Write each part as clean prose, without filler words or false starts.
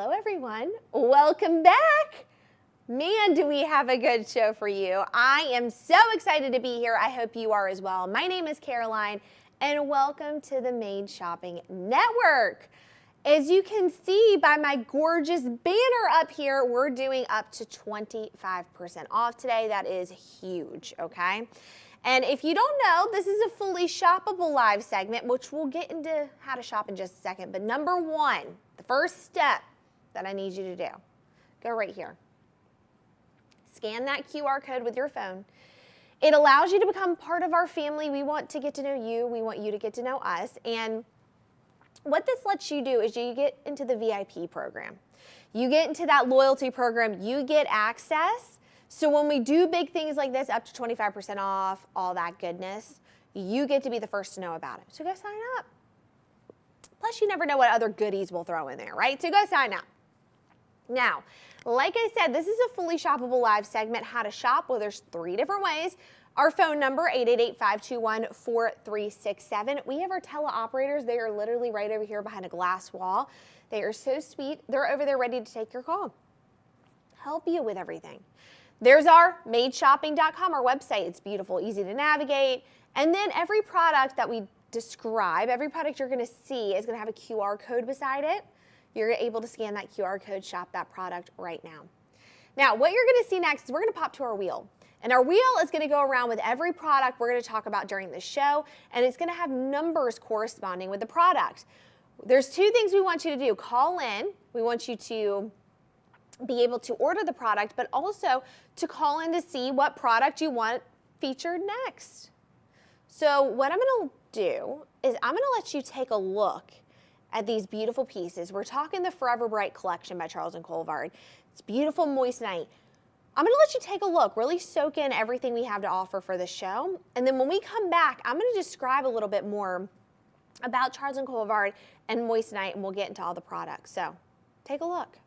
Hello everyone, welcome back. Man, do we have a good show for you. I am so excited to be here. I hope you are as well. My name is Caroline and welcome to the Made Shopping Network. As you can see by my gorgeous banner up here, we're doing up to 25% off today. That is huge, okay? And if you don't know, this is a fully shoppable live segment, which we'll get into how to shop in just a second. But number one, the first step that I need you to do, go right here. Scan that QR code with your phone. It allows you to become part of our family. We want to get to know you. We want you to get to know us. And what this lets you do is you get into the VIP program. You get into that loyalty program. You get access. So when we do big things like this, up to 25% off, all that goodness, you get to be the first to know about it. So go sign up. Plus, you never know what other goodies we'll throw in there, right? So go sign up. Now, like I said, this is a fully shoppable live segment, how to shop. Well, there's 3 different ways. Our phone number, 888-521-4367. We have our teleoperators. They are literally right over here behind a glass wall. They are so sweet. They're over there ready to take your call. Help you with everything. There's our madeshopping.com, our website. It's beautiful, easy to navigate. And then every product that we describe, every product you're gonna see is gonna have a QR code beside it. You're able to scan that QR code, shop that product right now. Now, what you're gonna see next is we're gonna pop to our wheel. And our wheel is gonna go around with every product we're gonna talk about during the show, and it's gonna have numbers corresponding with the product. There's 2 things we want you to do. Call in. We want you to be able to order the product, but also to call in to see what product you want featured next. So what I'm gonna do is I'm gonna let you take a look at these beautiful pieces. We're talking the Forever Bright collection by Charles Colvard. It's beautiful moissanite. I'm gonna let you take a look, really soak in everything we have to offer for the show. And then when we come back, I'm gonna describe a little bit more about Charles Colvard and moissanite, and we'll get into all the products. So take a look.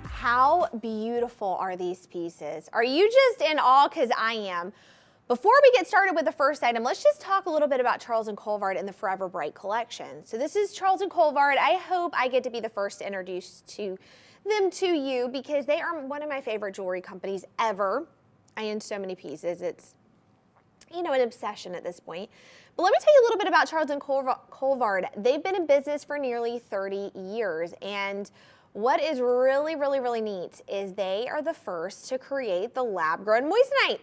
How beautiful are these pieces? Are you just in awe? Because I am. Before we get started with the first item, let's just talk a little bit about Charles Colvard and the Forever Bright collection. So this is Charles Colvard. I hope I get to be the first to introduce them to you because they are one of my favorite jewelry companies ever. I own so many pieces. It's, you know, an obsession at this point. But let me tell you a little bit about Charles Colvard. They've been in business for nearly 30 years. And what is really, really, really neat is they are the first to create the lab-grown moissanite.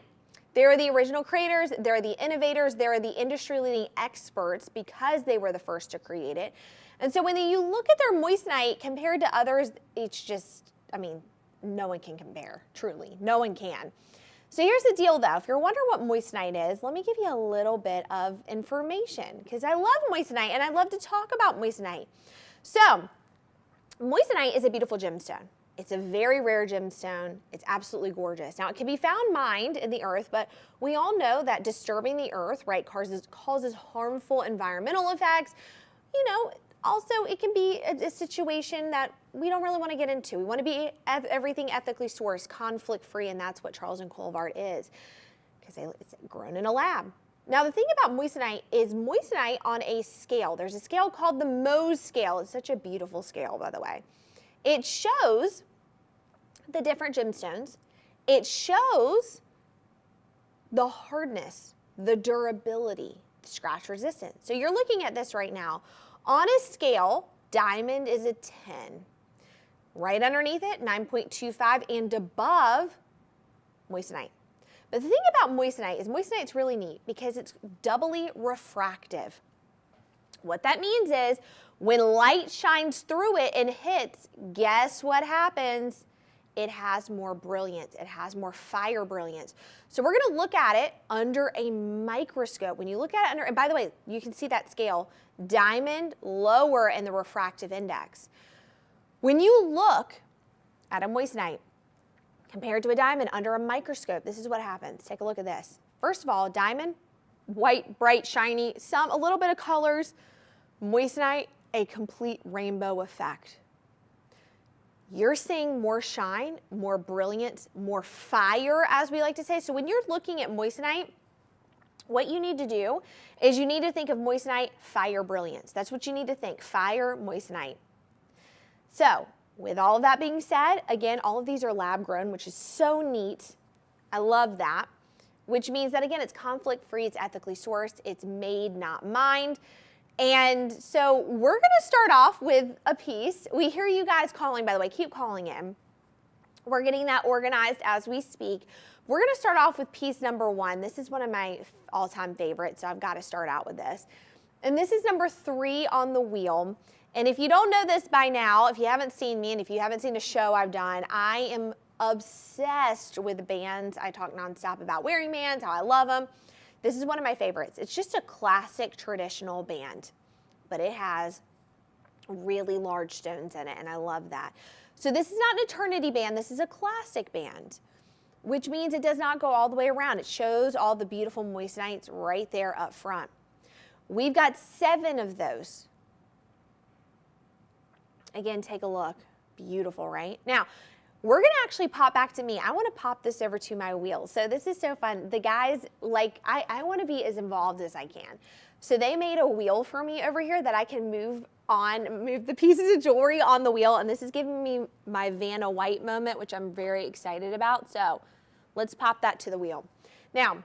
They're the original creators, they're the innovators, they're the industry-leading experts because they were the first to create it. And so when you look at their moissanite compared to others, it's just, I mean, no one can compare, truly. No one can. So here's the deal though, if you're wondering what moissanite is, let me give you a little bit of information because I love moissanite and I love to talk about moissanite. So moissanite is a beautiful gemstone. It's a very rare gemstone. It's absolutely gorgeous. Now it can be found mined in the earth, but we all know that disturbing the earth, right, causes harmful environmental effects. You know, also it can be a situation that we don't really want to get into. We want to be everything ethically sourced, conflict free, and that's what Charles and Colvard is because it's grown in a lab. Now the thing about moissanite is moissanite on a scale. There's a scale called the Mohs scale. It's such a beautiful scale, by the way. It shows the different gemstones. It shows the hardness, the durability, scratch resistance. So you're looking at this right now. On a scale, diamond is a 10. Right underneath it, 9.25, and above, moissanite. But the thing about moissanite is moissanite's really neat because it's doubly refractive. What that means is when light shines through it and hits, guess what happens? It has more brilliance. It has more fire brilliance. So we're going to look at it under a microscope. When you look at it under, and by the way, you can see that scale, diamond lower in the refractive index. When you look at a moissanite compared to a diamond under a microscope, this is what happens. Take a look at this. First of all, diamond, white, bright, shiny, a little bit of colors. Moissanite, a complete rainbow effect. You're seeing more shine, more brilliance, more fire, as we like to say. So when you're looking at moissanite, what you need to do is you need to think of moissanite, fire, brilliance. That's what you need to think, fire, moissanite. So with all of that being said, again, all of these are lab grown, which is so neat. I love that, which means that, again, it's conflict free, it's ethically sourced, it's made, not mined. And so we're going to start off with a piece. We hear you guys calling, by the way, keep calling in. We're getting that organized as we speak. We're going to start off with piece number 1. This is one of my all-time favorites, so I've got to start out with this. And this is number 3 on the wheel. And if you don't know this by now, if you haven't seen me and if you haven't seen a show I've done, I am obsessed with bands. I talk nonstop about wearing bands, how I love them. This is one of my favorites. It's just a classic traditional band, but it has really large stones in it, and I love that. So this is not an eternity band. This is a classic band, which means it does not go all the way around. It shows all the beautiful moissanites right there up front. We've got 7 of those. Again, take a look. Beautiful, right? Now, we're going to actually pop back to me. I want to pop this over to my wheel. So this is so fun. The guys, like, I want to be as involved as I can. So they made a wheel for me over here that I can move the pieces of jewelry on the wheel. And this is giving me my Vanna White moment, which I'm very excited about. So let's pop that to the wheel. Now,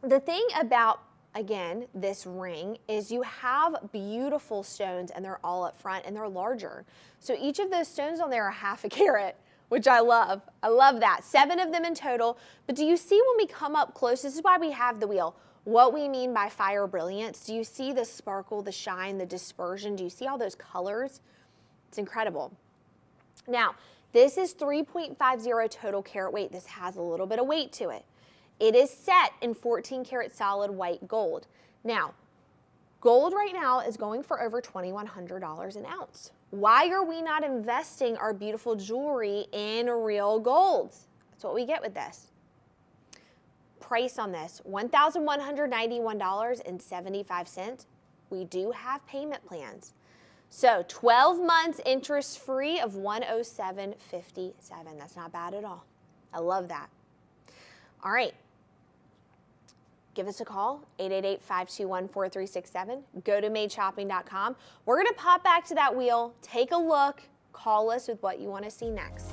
the thing about, again, this ring is you have beautiful stones and they're all up front and they're larger. So each of those stones on there are half a carat, which I love. I love that. 7 of them in total. But do you see when we come up close, this is why we have the wheel, what we mean by fire brilliance? Do you see the sparkle, the shine, the dispersion? Do you see all those colors? It's incredible. Now, this is 3.50 total carat weight. This has a little bit of weight to it. It is set in 14 karat solid white gold. Now, gold right now is going for over $2,100 an ounce. Why are we not investing our beautiful jewelry in real gold? That's what we get with this. Price on this, $1,191.75. We do have payment plans. So 12 months interest free of $107.57. That's not bad at all. I love that. All right. Give us a call, 888-521-4367. Go to madeshopping.com. We're going to pop back to that wheel, take a look, call us with what you want to see next.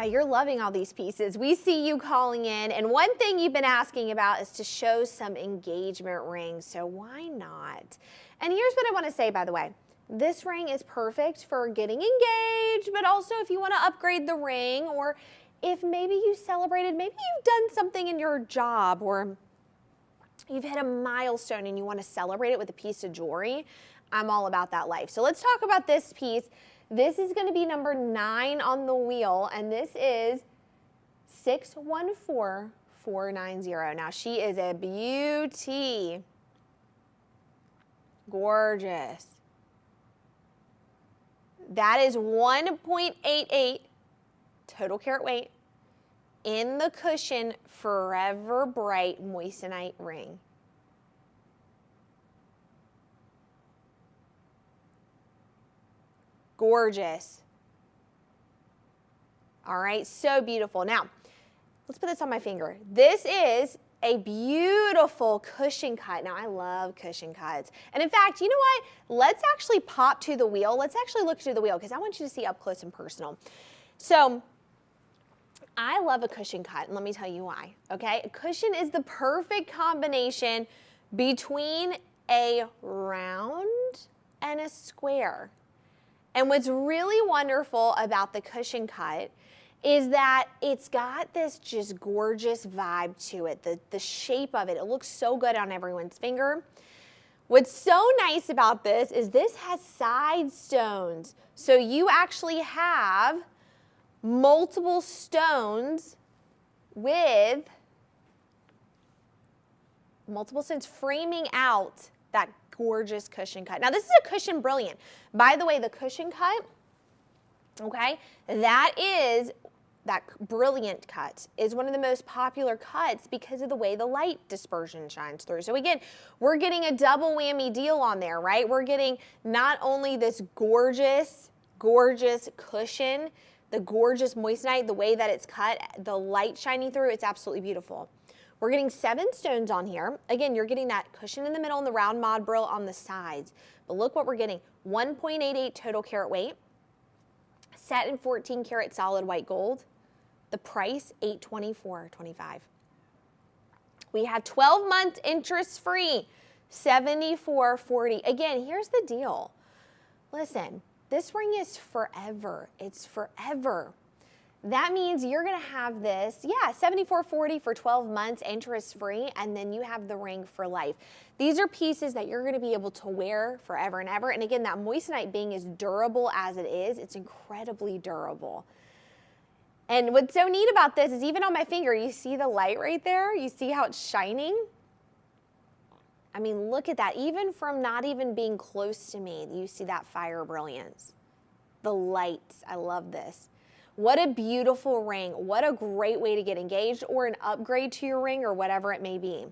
Now you're loving all these pieces. We see you calling in, and one thing you've been asking about is to show some engagement rings, so why not? And here's what I want to say, by the way. This ring is perfect for getting engaged, but also if you want to upgrade the ring, or if maybe you celebrated, maybe you've done something in your job, or you've hit a milestone and you want to celebrate it with a piece of jewelry. I'm all about that life. So let's talk about this piece. This is going to be number 9 on the wheel, and this is 614490. Now, she is a beauty. Gorgeous. That is 1.88 total carat weight in the cushion Forever Bright moissanite ring. Gorgeous. All right, so beautiful. Now, let's put this on my finger. This is a beautiful cushion cut. Now, I love cushion cuts. And in fact, you know what? Let's actually pop to the wheel. Let's actually look to the wheel because I want you to see up close and personal. So, I love a cushion cut, and let me tell you why, okay? A cushion is the perfect combination between a round and a square. And what's really wonderful about the cushion cut is that it's got this just gorgeous vibe to it, the shape of it. It looks so good on everyone's finger. What's so nice about this is this has side stones. So you actually have multiple stones with multiple stones framing out that gorgeous cushion cut. Now, this is a cushion brilliant. By the way, the cushion cut, okay, that brilliant cut is one of the most popular cuts because of the way the light dispersion shines through. So again, we're getting a double whammy deal on there, right? We're getting not only this gorgeous, gorgeous cushion, the gorgeous moissanite, the way that it's cut, the light shining through, it's absolutely beautiful. We're getting 7 stones on here. Again, you're getting that cushion in the middle and the round mod brill on the sides. But look what we're getting. 1.88 total carat weight, set in 14 karat solid white gold. The price, $824.25. We have 12 months interest free, $74.40. Again, here's the deal. Listen, this ring is forever. It's forever. That means you're going to have this, yeah, $74.40 for 12 months, interest-free, and then you have the ring for life. These are pieces that you're going to be able to wear forever and ever. And again, that moissanite being as durable as it is, it's incredibly durable. And what's so neat about this is even on my finger, you see the light right there? You see how it's shining? I mean, look at that. Even from not even being close to me, you see that fire brilliance. The lights, I love this. What a beautiful ring. What a great way to get engaged or an upgrade to your ring or whatever it may be.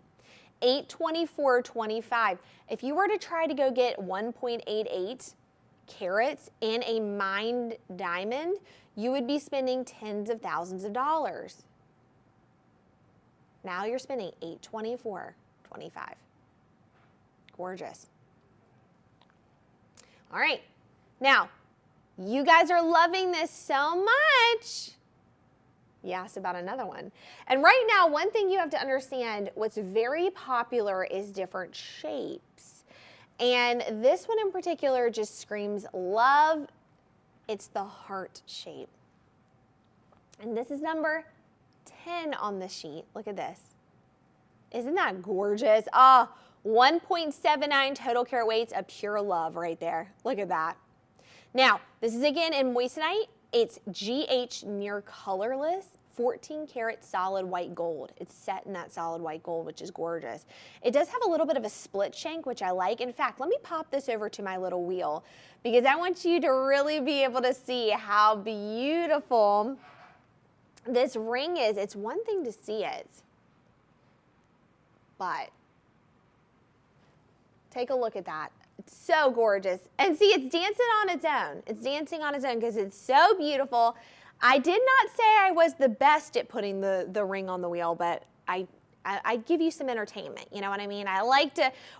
$824.25. If you were to try to go get 1.88 carats in a mined diamond, you would be spending tens of thousands of dollars. Now you're spending $824.25. Gorgeous. All right. Now, you guys are loving this so much. You asked about another one. And right now, one thing you have to understand, what's very popular is different shapes. And this one in particular just screams love. It's the heart shape. And this is number 10 on the sheet. Look at this. Isn't that gorgeous? 1.79 total carat weights of pure love right there. Look at that. Now, this is again in moissanite. It's GH near colorless, 14 karat solid white gold. It's set in that solid white gold, which is gorgeous. It does have a little bit of a split shank, which I like. In fact, let me pop this over to my little wheel because I want you to really be able to see how beautiful this ring is. It's one thing to see it, but take a look at that. It's so gorgeous. And see, it's dancing on its own. It's dancing on its own because it's so beautiful. I did not say I was the best at putting the ring on the wheel, but I give you some entertainment. You know what I mean?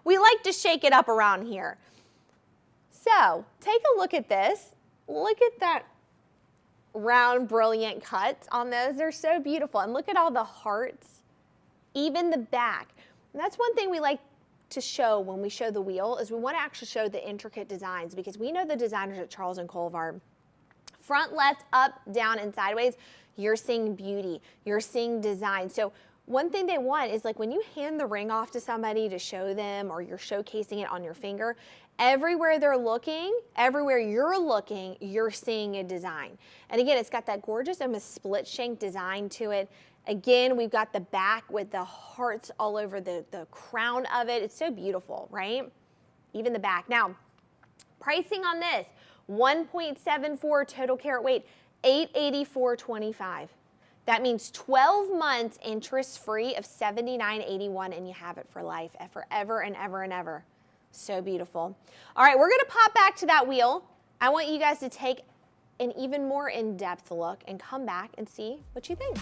We like to shake it up around here. So take a look at this. Look at that round, brilliant cuts on those. They're so beautiful. And look at all the hearts, even the back. And that's one thing we like to show when we show the wheel, is we want to actually show the intricate designs, because we know the designers at Charles and Colvard. Front, left, up, down, and sideways, you're seeing beauty. You're seeing design. So one thing they want is, like, when you hand the ring off to somebody to show them, or you're showcasing it on your finger, everywhere they're looking, everywhere you're looking, you're seeing a design. And again, it's got that gorgeous almost split shank design to it. Again, we've got the back with the hearts all over the crown of it. It's so beautiful, right? Even the back. Now, pricing on this, 1.74 total carat weight, $884.25. That means 12 months interest-free of $79.81, and you have it for life, forever and ever and ever. So beautiful. All right, we're gonna pop back to that wheel. I want you guys to take an even more in-depth look and come back and see what you think.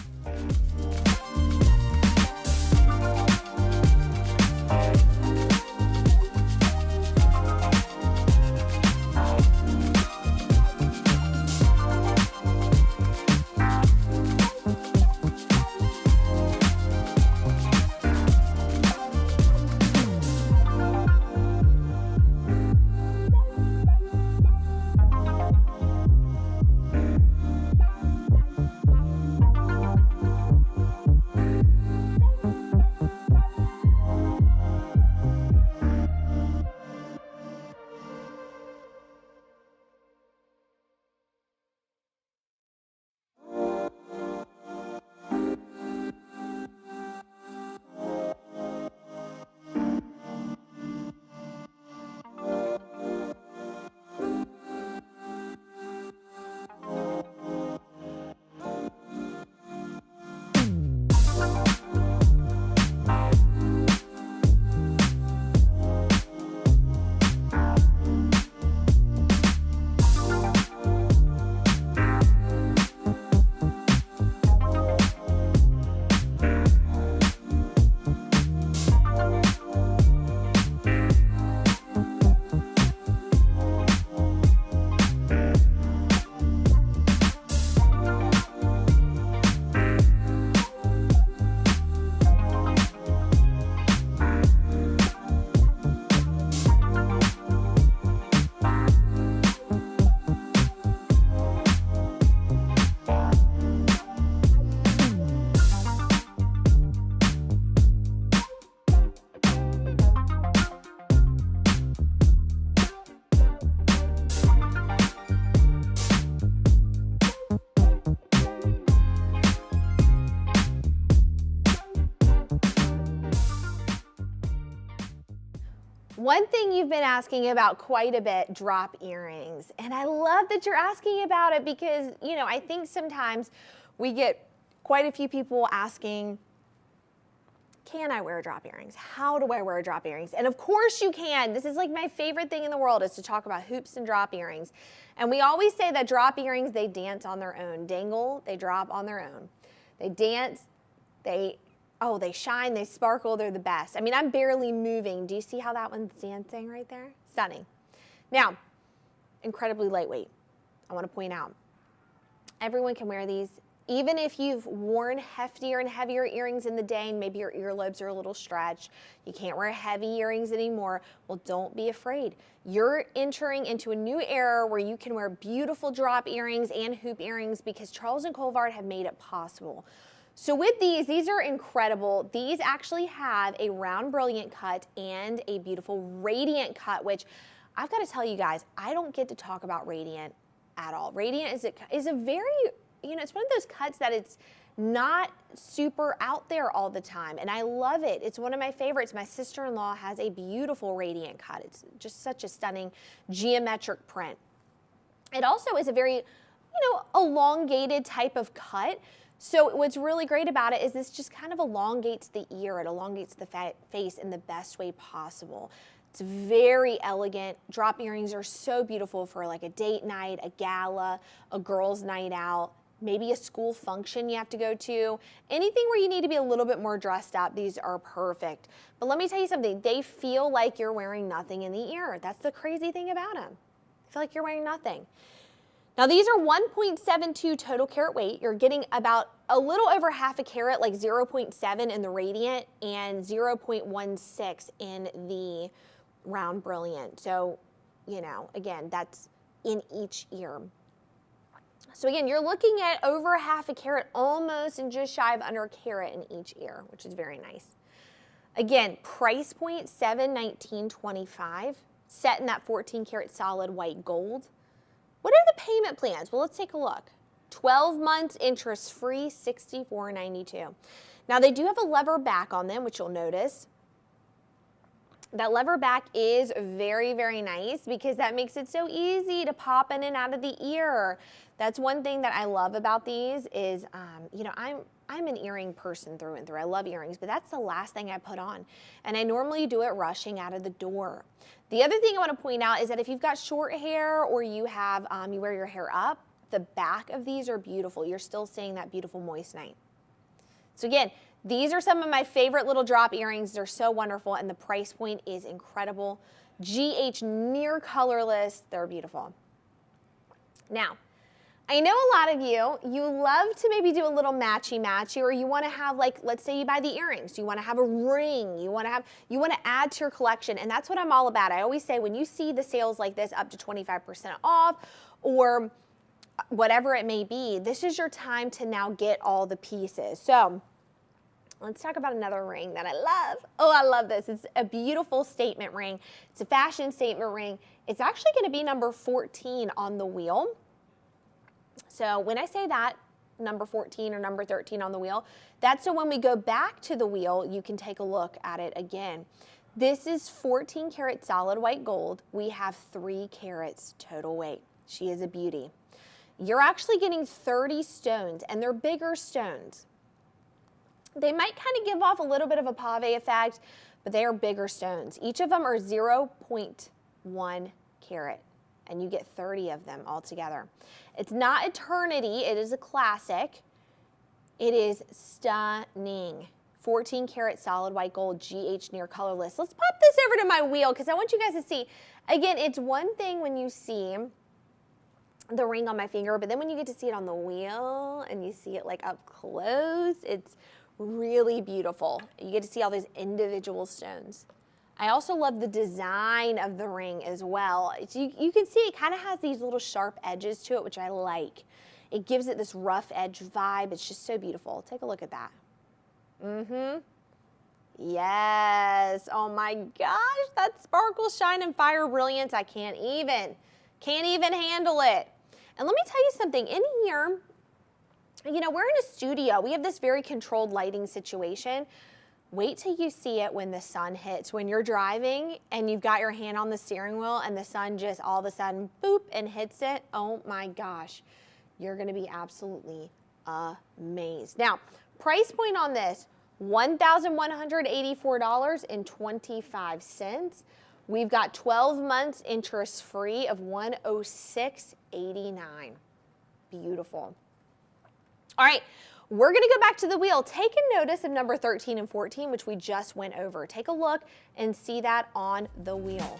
One thing you've been asking about quite a bit, drop earrings. And I love that you're asking about it, because, you know, I think sometimes we get quite a few people asking, can I wear drop earrings? How do I wear drop earrings? And of course you can. This is like my favorite thing in the world, is to talk about hoops and drop earrings. And we always say that drop earrings, they dance on their own. Dangle, they drop on their own. They dance, they shine, they sparkle, they're the best. I mean, I'm barely moving. Do you see how that one's dancing right there? Stunning. Now, incredibly lightweight. I want to point out, everyone can wear these. Even if you've worn heftier and heavier earrings in the day, and maybe your earlobes are a little stretched, you can't wear heavy earrings anymore, well, don't be afraid. You're entering into a new era where you can wear beautiful drop earrings and hoop earrings, because Charles and Colvard have made it possible. So with these are incredible. These actually have a round brilliant cut and a beautiful radiant cut, which I've got to tell you guys, I don't get to talk about radiant at all. Radiant is a very, you know, it's one of those cuts that it's not super out there all the time, and I love it. It's one of my favorites. My sister-in-law has a beautiful radiant cut. It's just such a stunning geometric print. It also is a very, you know, elongated type of cut. So what's really great about it is this just kind of elongates the ear. It elongates the face in the best way possible. It's very elegant. Drop earrings are so beautiful for like a date night, a gala, a girls' night out, maybe a school function you have to go to. Anything where you need to be a little bit more dressed up, these are perfect. But let me tell you something, they feel like you're wearing nothing in the ear. That's the crazy thing about them. I feel like you're wearing nothing. Now these are 1.72 total carat weight. You're getting about a little over half a carat, like 0.7 in the radiant and 0.16 in the round brilliant. So, you know, again, that's in each ear. So again, you're looking at over half a carat almost and just shy of under a carat in each ear, which is very nice. Again, price point $719.25, set in that 14 karat solid white gold. What are the payment plans? Well, let's take a look. 12 months interest free, $64.92. Now they do have a lever back on them, which you'll notice. That lever back is very, very nice because that makes it so easy to pop in and out of the ear. That's one thing that I love about these is, you know, I'm an earring person through and through. I love earrings, but that's the last thing I put on. And I normally do it rushing out of the door. The other thing I want to point out is that if you've got short hair or you have, you wear your hair up, the back of these are beautiful. You're still seeing that beautiful moissanite. So again, these are some of my favorite little drop earrings. They're so wonderful and the price point is incredible. GH near colorless, they're beautiful. Now, I know a lot of you love to maybe do a little matchy-matchy, or you want to have, like, let's say you buy the earrings, you want to have a ring, you want to add to your collection, and that's what I'm all about. I always say when you see the sales like this up to 25% off or whatever it may be, this is your time to now get all the pieces. So let's talk about another ring that I love. Oh, I love this. It's a beautiful statement ring. It's a fashion statement ring. It's actually going to be number 14 on the wheel. So when I say that, number 14 or number 13 on the wheel, that's so when we go back to the wheel, you can take a look at it again. This is 14 karat solid white gold. We have 3 carats total weight. She is a beauty. You're actually getting 30 stones, and they're bigger stones. They might kind of give off a little bit of a pave effect, but they are bigger stones. Each of them are 0.1 carat, and you get 30 of them all together. It's not eternity, it is a classic. It is stunning. 14 karat solid white gold, GH near colorless. Let's pop this over to my wheel because I want you guys to see. Again, it's one thing when you see the ring on my finger, but then when you get to see it on the wheel and you see it like up close, it's really beautiful. You get to see all these individual stones. I also love the design of the ring as well. You can see it kind of has these little sharp edges to it, which I like. It gives it this rough edge vibe. It's just so beautiful. Take a look at that. Yes. Oh my gosh, that sparkle, shine, and fire brilliance. I can't even handle it. And let me tell you something. In here, you know, we're in a studio. We have this very controlled lighting situation. Wait till you see it when the sun hits. When you're driving and you've got your hand on the steering wheel and the sun just all of a sudden, boop, and hits it. Oh my gosh. You're going to be absolutely amazed. Now, price point on this, $1,184.25. We've got 12 months interest free of $106.89. Beautiful. All right. We're going to go back to the wheel. Take a notice of number 13 and 14, which we just went over. Take a look and see that on the wheel.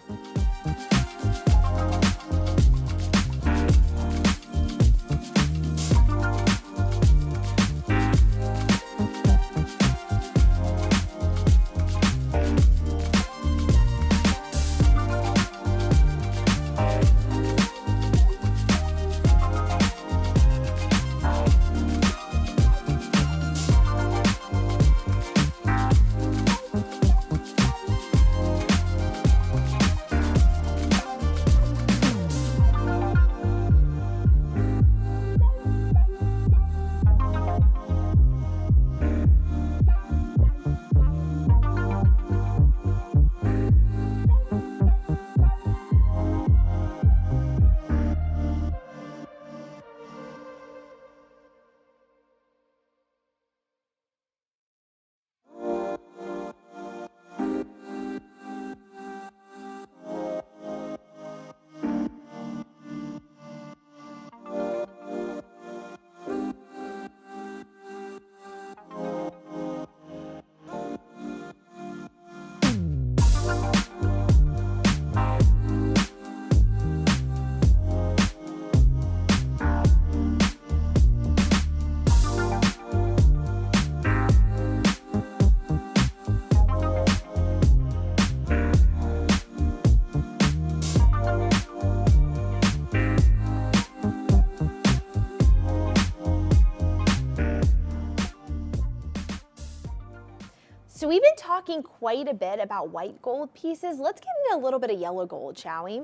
talking quite a bit about white gold pieces. Let's get into a little bit of yellow gold, shall we?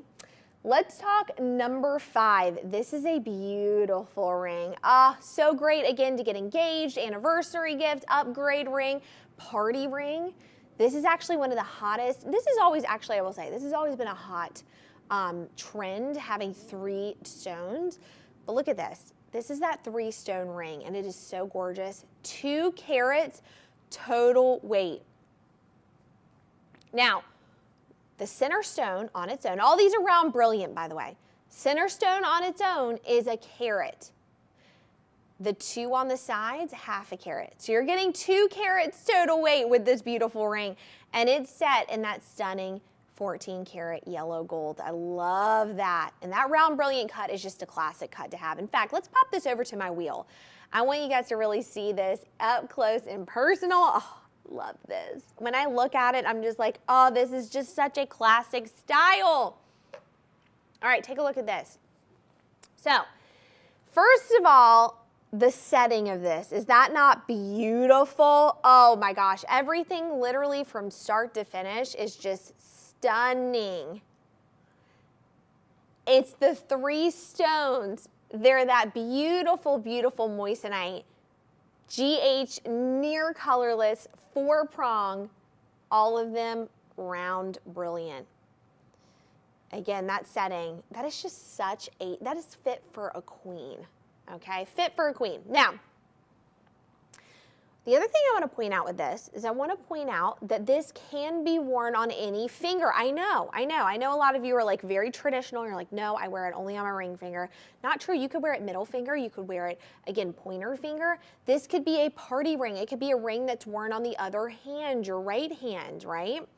Let's talk number 5. This is a beautiful ring. So great, again, to get engaged, anniversary gift, upgrade ring, party ring. This is actually one of the hottest. This is always, actually, I will say, this has always been a hot trend, having 3 stones. But look at this. This is that 3-stone ring, and it is so gorgeous. 2 carats total weight. Now, the center stone on its own, all these are round brilliant, by the way. Center stone on its own is a carat. The 2 on the sides, half a carat. So you're getting 2 carats total weight with this beautiful ring. And it's set in that stunning 14 karat yellow gold. I love that. And that round brilliant cut is just a classic cut to have. In fact, let's pop this over to my wheel. I want you guys to really see this up close and personal. Oh, love this. When I look at it, I'm just like, oh, this is just such a classic style. All right, take a look at this. So, first of all, the setting of this, is that not beautiful? Oh my gosh, everything literally from start to finish is just stunning. It's the 3 stones. They're that beautiful, beautiful moissanite, GH near colorless, 4-prong, all of them round brilliant. Again, that setting, that is just such a, that is fit for a queen. Okay, fit for a queen. Now, the other thing I want to point out with this is I want to point out that this can be worn on any finger. I know a lot of you are like very traditional. You're like, no, I wear it only on my ring finger. Not true. You could wear it middle finger. You could wear it, again, pointer finger. This could be a party ring. It could be a ring that's worn on the other hand, your right hand, right?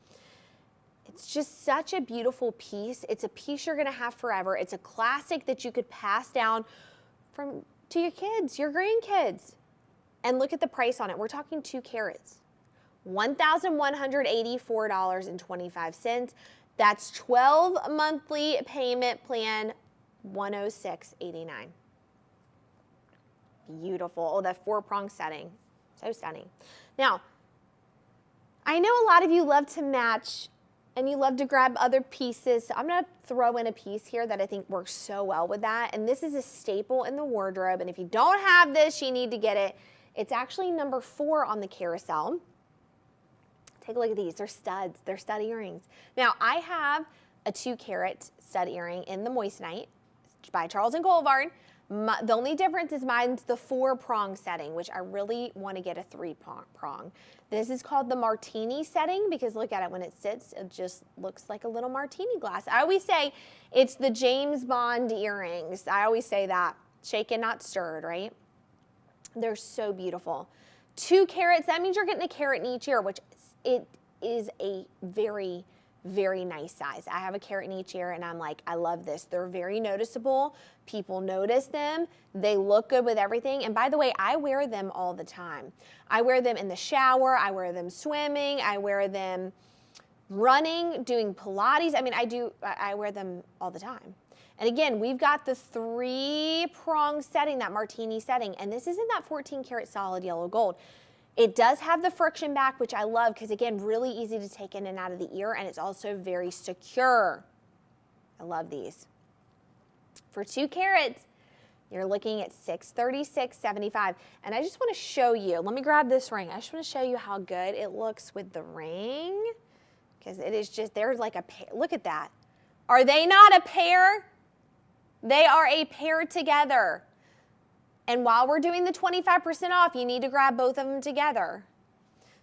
It's just such a beautiful piece. It's a piece you're going to have forever. It's a classic that you could pass down to your kids, your grandkids. And look at the price on it. We're talking 2 carats. $1,184.25. That's 12 monthly payment plan, $106.89. Beautiful. Oh, that 4-prong setting. So stunning. Now, I know a lot of you love to match and you love to grab other pieces. So I'm going to throw in a piece here that I think works so well with that. And this is a staple in the wardrobe. And if you don't have this, you need to get it. It's actually number 4 on the carousel. Take a look at these. They're studs. They're stud earrings. Now, I have a 2-carat stud earring in the moissanite by Charles Colvard. The only difference is mine's the 4-prong setting, which I really want to get a 3-prong. This is called the martini setting because look at it when it sits, it just looks like a little martini glass. I always say it's the James Bond earrings. I always say that. Shaken, not stirred, right? They're so beautiful. 2 carats, that means you're getting a carat in each ear, which it is a very, very nice size. I have a carat in each ear and I'm like, I love this. They're very noticeable. People notice them. They look good with everything. And by the way, I wear them all the time. I wear them in the shower. I wear them swimming. I wear them running, doing Pilates. I mean, I wear them all the time. And again, we've got the 3-prong setting, that martini setting, and this is in that 14 karat solid yellow gold. It does have the friction back, which I love because again, really easy to take in and out of the ear, and it's also very secure. I love these. For 2 carats, you're looking at $636.75. And I just want to show you, let me grab this ring. I just want to show you how good it looks with the ring because it is just, there's like a pair. Look at that. Are they not a pair? They are a pair together. And while we're doing the 25% off, you need to grab both of them together.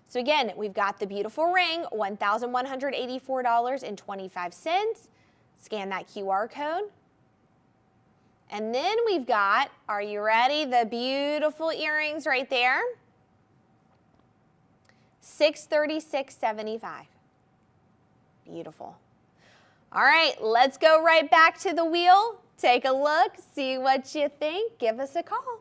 So again, we've got the beautiful ring, $1,184.25. Scan that QR code. And then we've got, are you ready? The beautiful earrings right there. $636.75. Beautiful. All right, let's go right back to the wheel. Take a look, see what you think. Give us a call.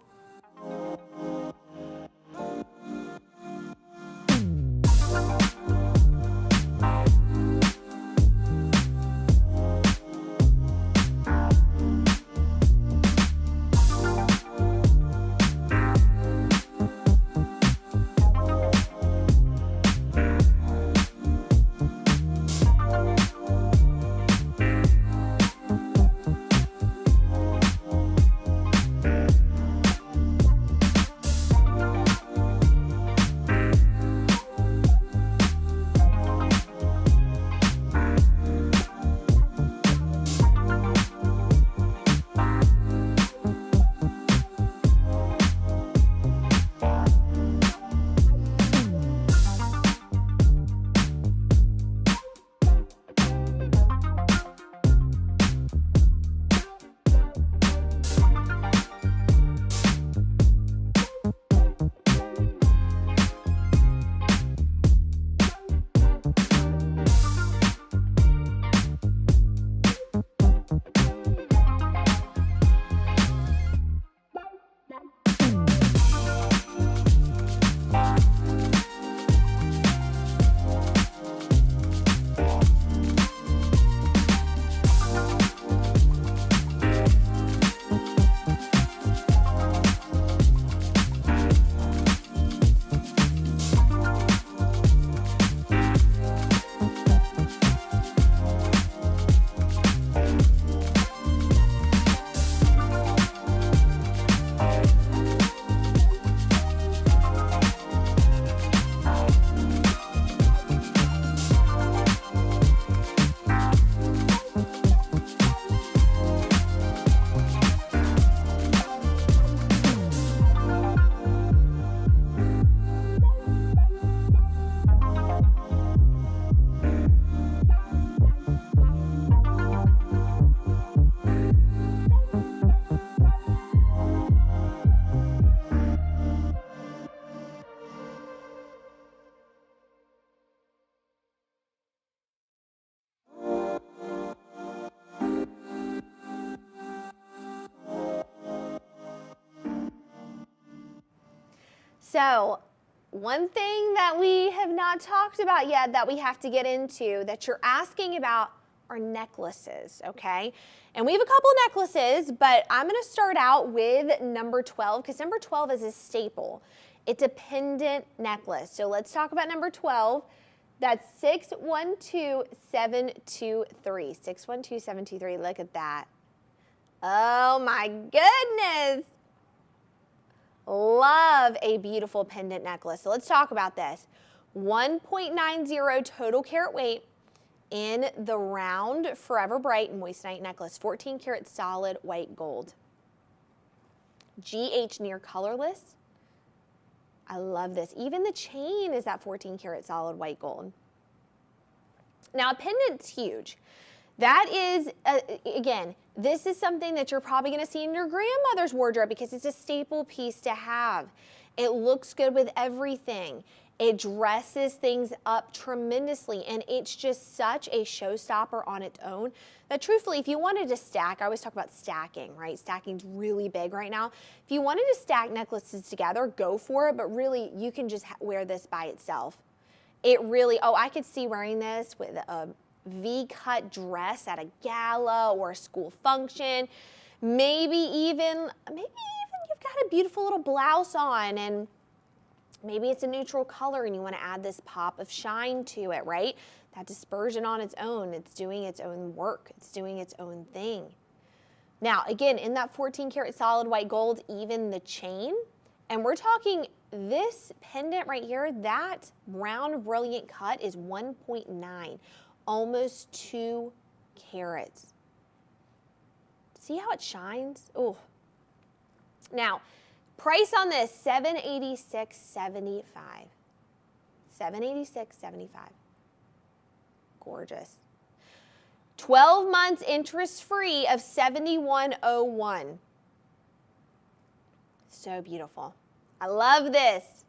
So one thing that we have not talked about yet that we have to get into that you're asking about are necklaces, okay? And we have a couple necklaces, but I'm gonna start out with number 12 because number 12 is a staple. It's a pendant necklace. So let's talk about number 12. That's 612723. 612723, look at that. Oh my goodness. Love a beautiful pendant necklace. So let's talk about this. 1.90 total carat weight in the round Forever Bright moissanite necklace. 14 karat solid white gold. GH near colorless. I love this. Even the chain is that 14 karat solid white gold. Now a pendant's huge. That is, again, this is something that you're probably going to see in your grandmother's wardrobe because it's a staple piece to have. It looks good with everything. It dresses things up tremendously, and it's just such a showstopper on its own that truthfully, if you wanted to stack, I always talk about stacking, right? Stacking's really big right now. If you wanted to stack necklaces together, go for it, but really, you can just wear this by itself. It really, oh, I could see wearing this with a V-cut dress at a gala or a school function. Maybe even you've got a beautiful little blouse on and maybe it's a neutral color and you want to add this pop of shine to it, right? That dispersion on its own, it's doing its own work. It's doing its own thing. Now, again, in that 14 karat solid white gold, even the chain, and we're talking this pendant right here, that round brilliant cut is 1.9. Almost 2 carats. See how it shines? Oh. Now, price on this, $786.75. $786.75. Gorgeous. 12 months interest free of $71.01. So beautiful. I love this.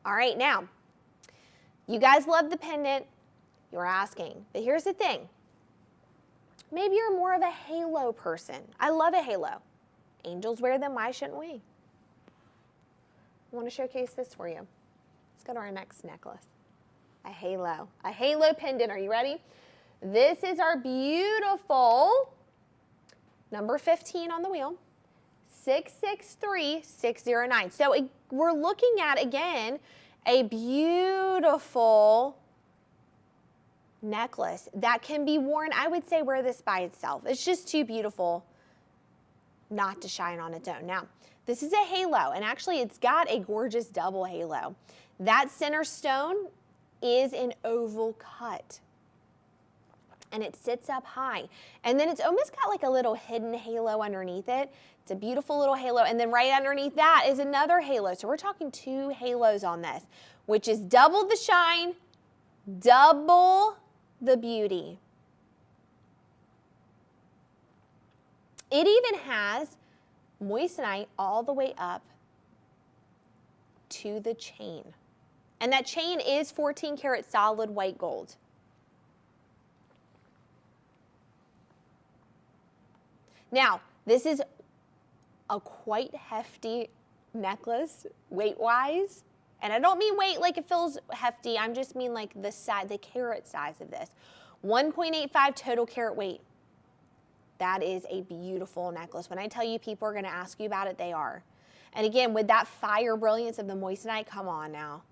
All right, now, you guys love the pendant, you're asking, but here's the thing. Maybe you're more of a halo person. I love a halo. Angels wear them, why shouldn't we? I want to showcase this for you. Let's go to our next necklace. A halo pendant, are you ready? This is our beautiful number 15 on the wheel, 663609. So we're looking at, again, a beautiful necklace that can be worn. I would say wear this by itself. It's just too beautiful not to shine on its own. Now, this is a halo, and actually it's got a gorgeous double halo. That center stone is an oval cut, and it sits up high. And then it's almost got like a little hidden halo underneath it. It's a beautiful little halo, and then right underneath that is another halo. So we're talking 2 halos on this, which is double the shine, double the beauty. It even has moissanite all the way up to the chain. And that chain is 14 karat solid white gold. Now, this is a quite hefty necklace weight-wise. And I don't mean weight like it feels hefty. I just mean like the carat size of this. 1.85 total carat weight. That is a beautiful necklace. When I tell you people are going to ask you about it, they are. And again, with that fire brilliance of the moissanite, come on now.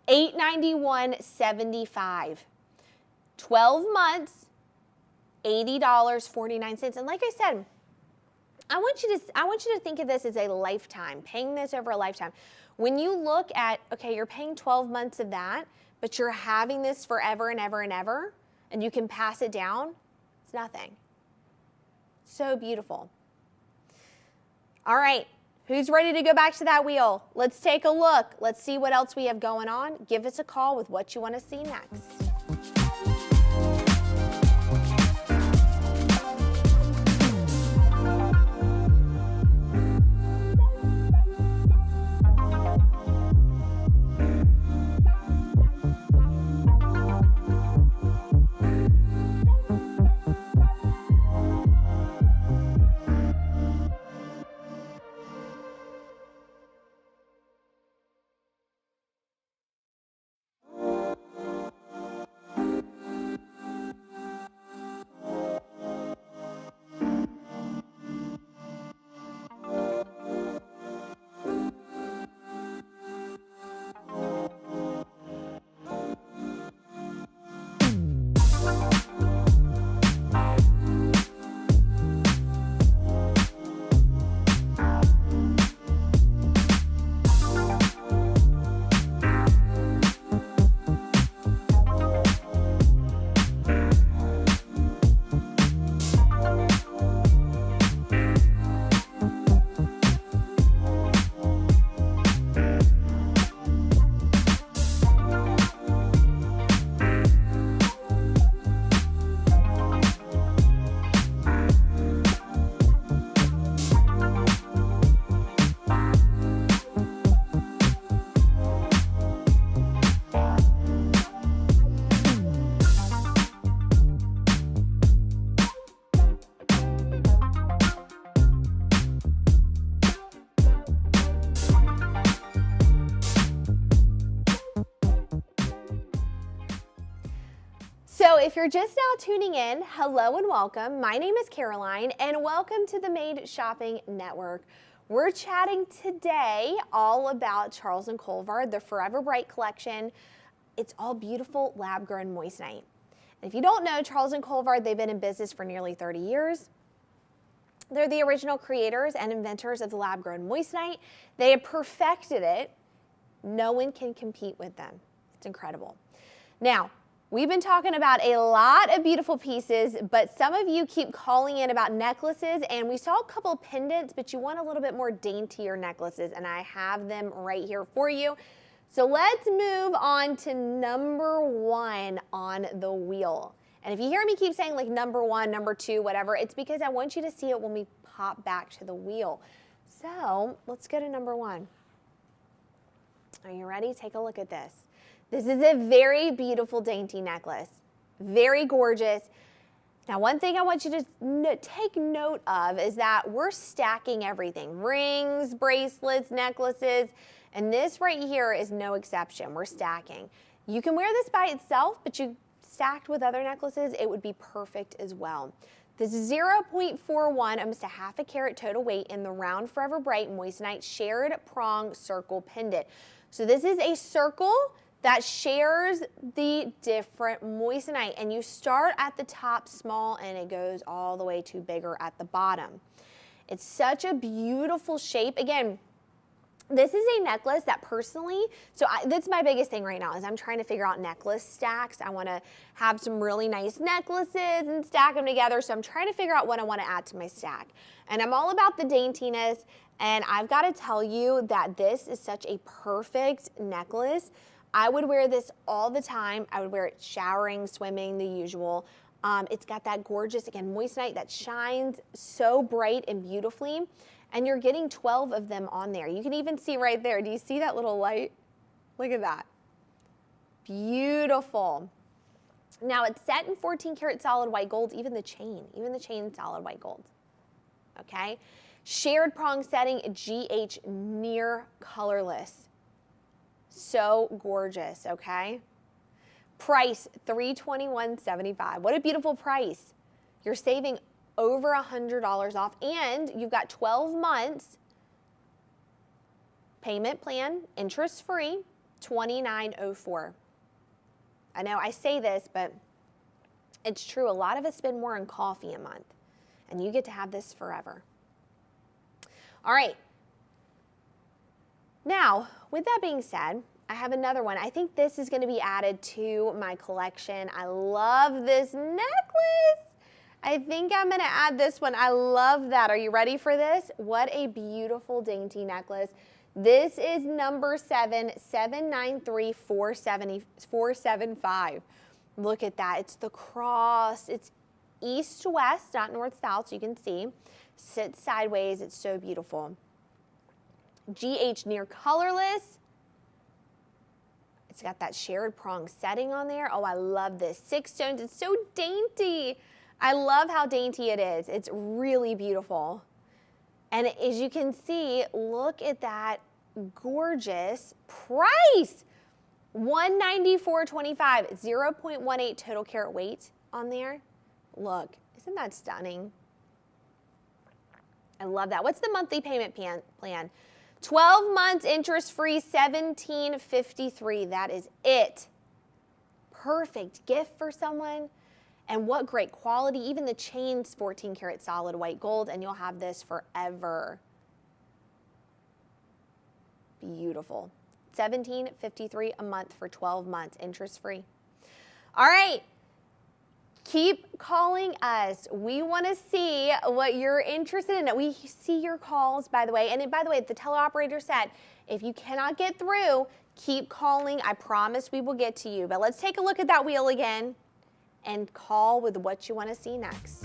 $891.75. 12 months, $80.49. And like I said, I want you to think of this as a lifetime, paying this over a lifetime. When you look at, okay, you're paying 12 months of that, but you're having this forever and ever and ever, and you can pass it down, it's nothing. So beautiful. All right, who's ready to go back to that wheel? Let's take a look. Let's see what else we have going on. Give us a call with what you want to see next. if you're just now tuning in, hello and welcome. My name is Caroline, and welcome to the Made Shopping Network. We're chatting today all about Charles & Colvard, the Forever Bright collection. It's all beautiful lab-grown moissanite. And if you don't know, Charles & Colvard, they've been in business for nearly 30 years. They're the original creators and inventors of the lab-grown moissanite. They have perfected it. No one can compete with them. It's incredible. Now, we've been talking about a lot of beautiful pieces, but some of you keep calling in about necklaces, and we saw a couple pendants, but you want a little bit more daintier necklaces, and I have them right here for you. So let's move on to number one on the wheel. And if you hear me keep saying like number one, number two, whatever, it's because I want you to see it when we pop back to the wheel. So let's go to number one. Are you ready? Take a look at this. This is a very beautiful, dainty necklace. Very gorgeous. Now, one thing I want you to take note of is that we're stacking everything. Rings, bracelets, necklaces, and this right here is no exception. We're stacking. You can wear this by itself, but you stacked with other necklaces, it would be perfect as well. This is 0.41, almost a half a carat total weight in the round Forever Bright moissanite shared prong circle pendant. So this is a circle that shares the different moissanite, and you start at the top small and it goes all the way to bigger at the bottom. It's such a beautiful shape. Again, this is a necklace that personally, that's my biggest thing right now is I'm trying to figure out necklace stacks. I want to have some really nice necklaces and stack them together. So I'm trying to figure out what I want to add to my stack. And I'm all about the daintiness. And I've got to tell you that this is such a perfect necklace. I would wear this all the time. I would wear it showering, swimming, the usual. It's got that gorgeous, again, moissanite that shines so bright and beautifully. And you're getting 12 of them on there. You can even see right there. Do you see that little light? Look at that. Beautiful. Now it's set in 14 karat solid white gold, even the chain solid white gold. Okay. Shared prong setting, GH near colorless. So gorgeous, okay? Price, $321.75. What a beautiful price. You're saving over $100 off, and you've got 12 months payment plan, interest-free, $29.04. I know I say this, but it's true. A lot of us spend more on coffee a month, and you get to have this forever. All right. Now, with that being said, I have another one. I think this is going to be added to my collection. I love this necklace. I think I'm going to add this one. I love that. Are you ready for this? What a beautiful, dainty necklace. This is number 7, 793-475. Look at that. It's the cross. It's east to west, not north south, so you can see. Sits sideways. It's so beautiful. GH near colorless. It's got that shared prong setting on there. Oh, I love this. 6 stones. It's so dainty. I love how dainty it is. It's really beautiful. And as you can see, look at that gorgeous price. $194.25, 0.18 total carat weight on there. Look, isn't that stunning? I love that. What's the monthly payment plan? 12 months interest-free, $17.53. That is it. Perfect gift for someone. And what great quality. Even the chain's 14 karat solid white gold, and you'll have this forever. Beautiful. $17.53 a month for 12 months, interest-free. All right. Keep calling us. We want to see what you're interested in. We see your calls, by the way. And by the way, the teleoperator said, if you cannot get through, keep calling. I promise we will get to you. But let's take a look at that wheel again and call with what you want to see next.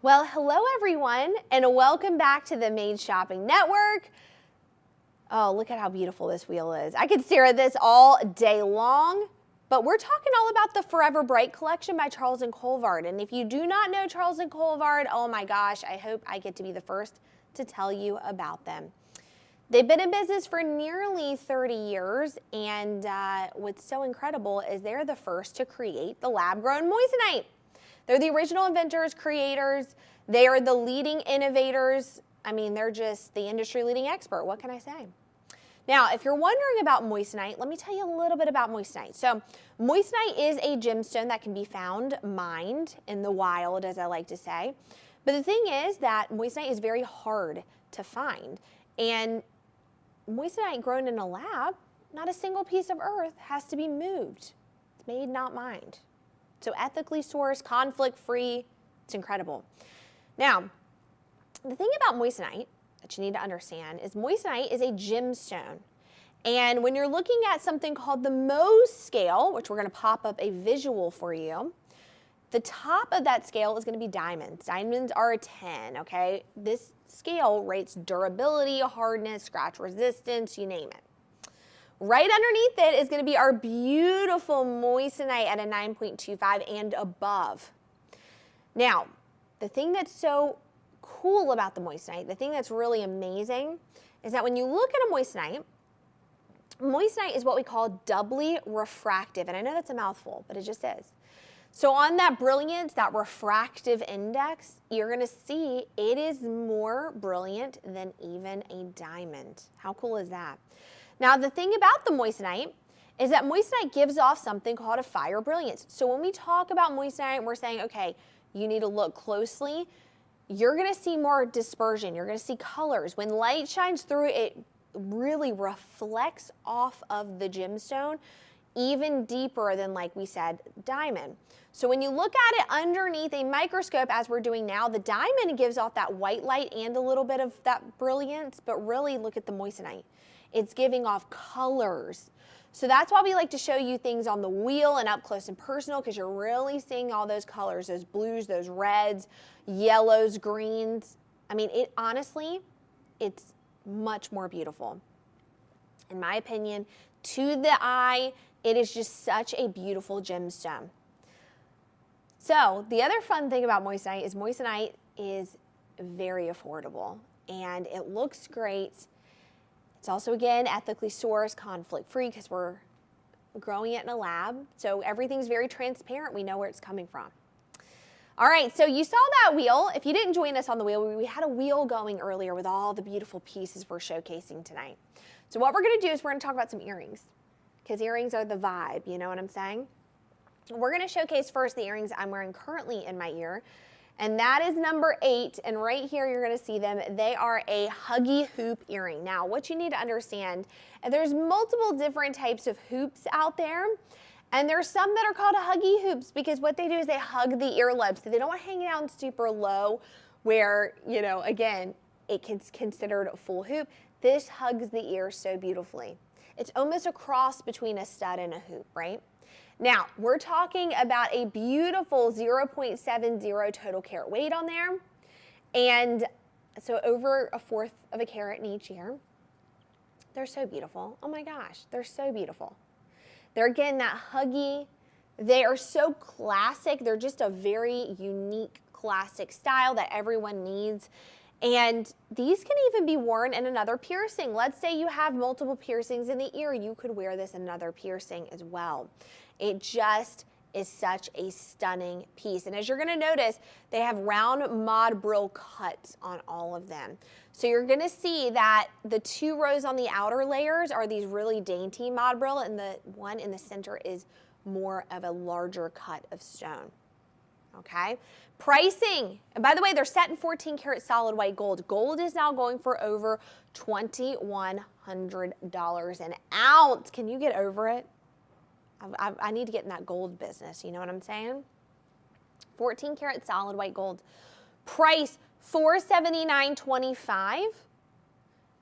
Well, hello everyone, and welcome back to the Made Shopping Network. Oh, look at how beautiful this wheel is. I could stare at this all day long, but we're talking all about the Forever Bright collection by Charles and Colvard. And if you do not know Charles and Colvard, oh my gosh, I hope I get to be the first to tell you about them. They've been in business for nearly 30 years, and what's so incredible is they're the first to create the lab-grown moissanite. They're the original inventors, creators. They are the leading innovators. I mean, they're just the industry-leading expert. What can I say? Now, if you're wondering about moissanite, let me tell you a little bit about moissanite. So, moissanite is a gemstone that can be found mined in the wild, as I like to say. But the thing is that moissanite is very hard to find. And moissanite grown in a lab, not a single piece of earth has to be moved. It's made, not mined. So ethically sourced, conflict-free, it's incredible. Now, the thing about moissanite that you need to understand is moissanite is a gemstone. And when you're looking at something called the Mohs scale, which we're going to pop up a visual for you, the top of that scale is going to be diamonds. Diamonds are a 10, okay? This scale rates durability, hardness, scratch resistance, you name it. Right underneath it is going to be our beautiful moissanite at a 9.25 and above. Now, the thing that's so cool about the moissanite, the thing that's really amazing, is that when you look at a moissanite, moissanite is what we call doubly refractive. And I know that's a mouthful, but it just is. So on that brilliance, that refractive index, you're going to see it is more brilliant than even a diamond. How cool is that? Now, the thing about the moissanite is that moissanite gives off something called a fire brilliance. So when we talk about moissanite, we're saying, okay, you need to look closely. You're going to see more dispersion. You're going to see colors. When light shines through, it really reflects off of the gemstone even deeper than, like we said, diamond. So when you look at it underneath a microscope, as we're doing now, the diamond gives off that white light and a little bit of that brilliance, but really look at the moissanite. It's giving off colors. So that's why we like to show you things on the wheel and up close and personal, because you're really seeing all those colors, those blues, those reds, yellows, greens. I mean, it honestly, it's much more beautiful. In my opinion, to the eye, it is just such a beautiful gemstone. So the other fun thing about moissanite is very affordable, and it looks great. It's also, again, ethically sourced, conflict-free, because we're growing it in a lab. So everything's very transparent. We know where it's coming from. All right, so you saw that wheel. If you didn't join us on the wheel, we had a wheel going earlier with all the beautiful pieces we're showcasing tonight. So what we're going to do is we're going to talk about some earrings, because earrings are the vibe, you know what I'm saying? We're going to showcase first the earrings I'm wearing currently in my ear. And that is number 8, and right here you're going to see them. They are a huggy hoop earring. Now, what you need to understand, there's multiple different types of hoops out there, and there's some that are called huggy hoops because what they do is they hug the earlobes, so they don't want to hang it out super low where, you know, again, it's considered a full hoop. This hugs the ear so beautifully. It's almost a cross between a stud and a hoop, right? Now, we're talking about a beautiful 0.70 total carat weight on there. And so over 1/4 of a carat in each ear. They're so beautiful. Oh my gosh, they're so beautiful. They're, again, that huggy. They are so classic. They're just a very unique classic style that everyone needs. And these can even be worn in another piercing. Let's say you have multiple piercings in the ear. You could wear this in another piercing as well. It just is such a stunning piece. And as you're going to notice, they have round mod brill cuts on all of them. So you're going to see that the 2 rows on the outer layers are these really dainty mod brill, and the one in the center is more of a larger cut of stone. Okay? Pricing. And by the way, they're set in 14 karat solid white gold. Gold is now going for over $2,100 an ounce. Can you get over it? I need to get in that gold business, you know what I'm saying? 14 karat solid white gold. Price $479.25.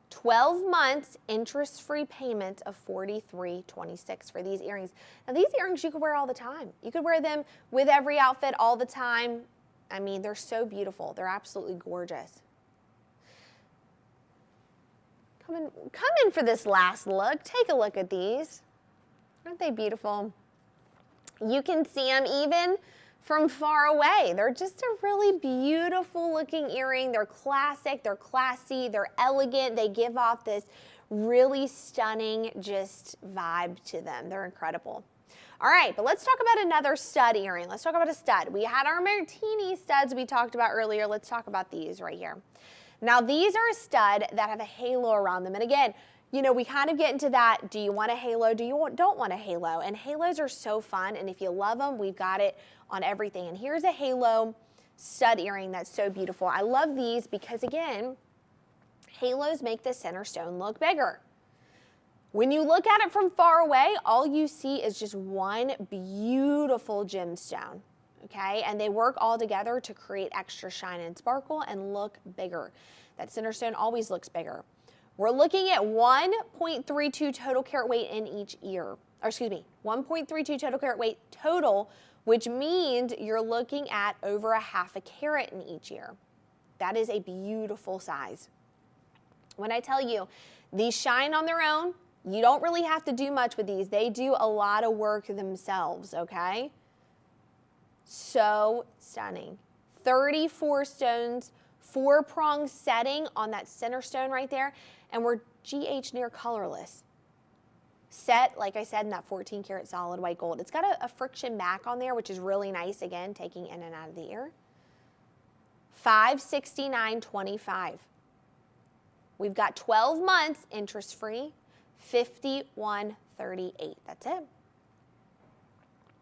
12 months interest-free payment of $43.26 for these earrings. Now these earrings you could wear all the time. You could wear them with every outfit all the time. I mean, they're so beautiful. They're absolutely gorgeous. Come in for this last look. Take a look at these. Aren't they beautiful? You can see them even from far away. They're just a really beautiful looking earring. They're classic, they're classy, they're elegant. They give off this really stunning just vibe to them. They're incredible. All right, but let's talk about another stud earring. Let's talk about a stud. We had our martini studs we talked about earlier. Let's talk about these right here. Now, these are a stud that have a halo around them. And again, you know, we kind of get into that, do you want a halo, don't want a halo? And halos are so fun, and if you love them, we've got it on everything. And here's a halo stud earring that's so beautiful. I love these because, again, halos make the center stone look bigger. When you look at it from far away, all you see is just one beautiful gemstone, okay? And they work all together to create extra shine and sparkle and look bigger. That center stone always looks bigger. We're looking at 1.32 total carat weight in each ear, or excuse me, 1.32 total carat weight total, which means you're looking at over a half a carat in each ear. That is a beautiful size. When I tell you, these shine on their own, you don't really have to do much with these. They do a lot of work themselves, okay? So stunning. 34 stones, 4-prong setting on that center stone right there, and we're GH near colorless. Set, like I said, in that 14 karat solid white gold. It's got a friction back on there, which is really nice, again, taking in and out of the ear. $569.25. We've got 12 months interest-free, $51.38. That's it.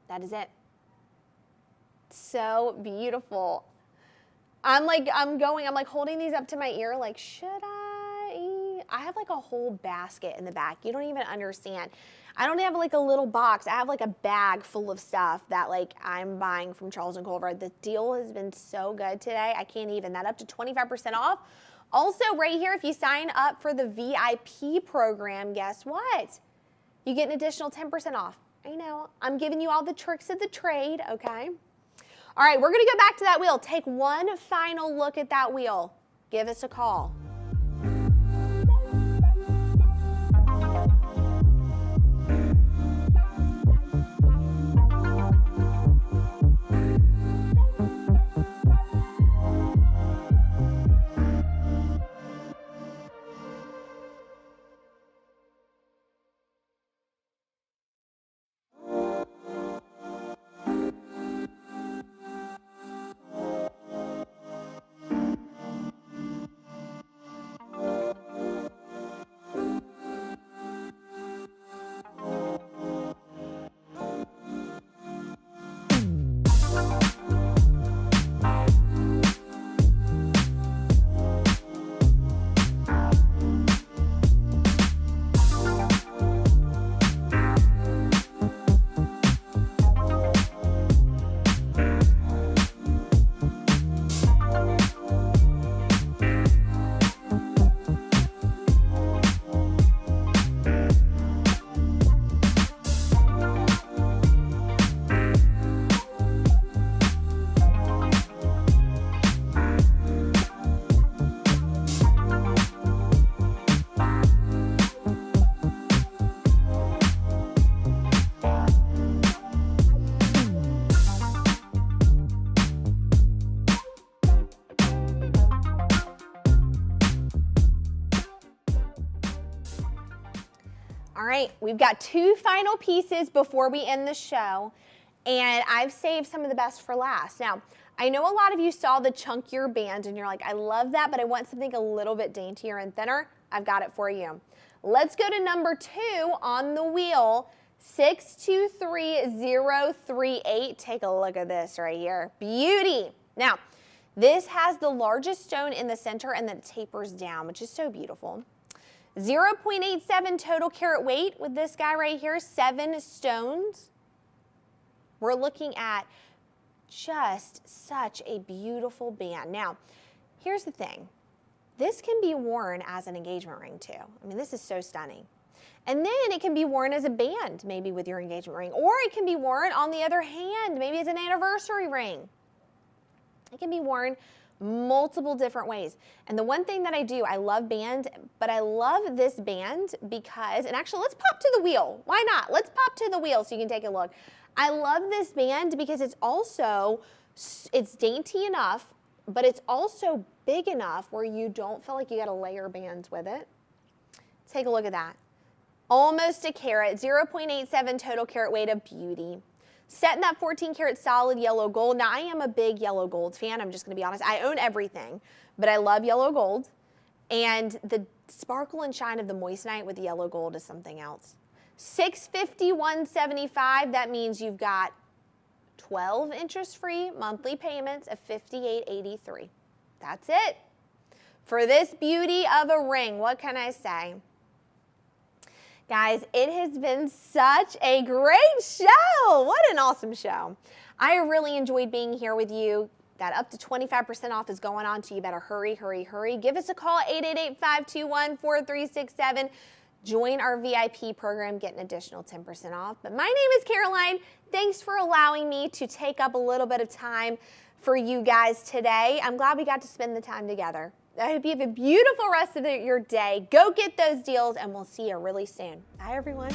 That is it. So beautiful. I'm like holding these up to my ear, like, should I have like a whole basket in the back. You don't even understand. I don't have like a little box. I have like a bag full of stuff that like I'm buying from Charles and Colvard. The deal has been so good today. I can't even. That up to 25% off. Also right here, if you sign up for the VIP program, guess what? You get an additional 10% off. I know. I'm giving you all the tricks of the trade, okay? All right, we're going to go back to that wheel. Take one final look at that wheel. Give us a call. All right, we've got two final pieces before we end the show, and I've saved some of the best for last. Now, I know a lot of you saw the chunkier band and you're like, I love that, but I want something a little bit daintier and thinner. I've got it for you. Let's go to number 2 on the wheel, 623038. Take a look at this right here. Beauty. Now, this has the largest stone in the center and then it tapers down, which is so beautiful. 0.87 total carat weight with this guy right here, 7 stones. We're looking at just such a beautiful band. Now, here's the thing. This can be worn as an engagement ring too. I mean, this is so stunning. And then it can be worn as a band, maybe with your engagement ring, or it can be worn on the other hand, maybe as an anniversary ring. It can be worn multiple different ways. And the one thing that I do, I love bands, but I love this band because, and actually let's pop to the wheel. Why not? Let's pop to the wheel so you can take a look. I love this band because it's also, it's dainty enough, but it's also big enough where you don't feel like you got to layer bands with it. Take a look at that. Almost a carat, 0.87 total carat weight of beauty. Set in that 14 karat solid yellow gold. Now I am a big yellow gold fan. I'm just going to be honest. I own everything, but I love yellow gold. And the sparkle and shine of the moissanite with the yellow gold is something else. $651.75. That means you've got 12 interest-free monthly payments of $58.83. That's it. For this beauty of a ring, what can I say? Guys, it has been such a great show. What an awesome show. I really enjoyed being here with you. That up to 25% off is going on, so you better hurry, hurry, hurry. Give us a call, 888-521-4367. Join our VIP program, get an additional 10% off. But my name is Caroline. Thanks for allowing me to take up a little bit of time for you guys today. I'm glad we got to spend the time together. I hope you have a beautiful rest of your day. Go get those deals, and we'll see you really soon. Bye, everyone.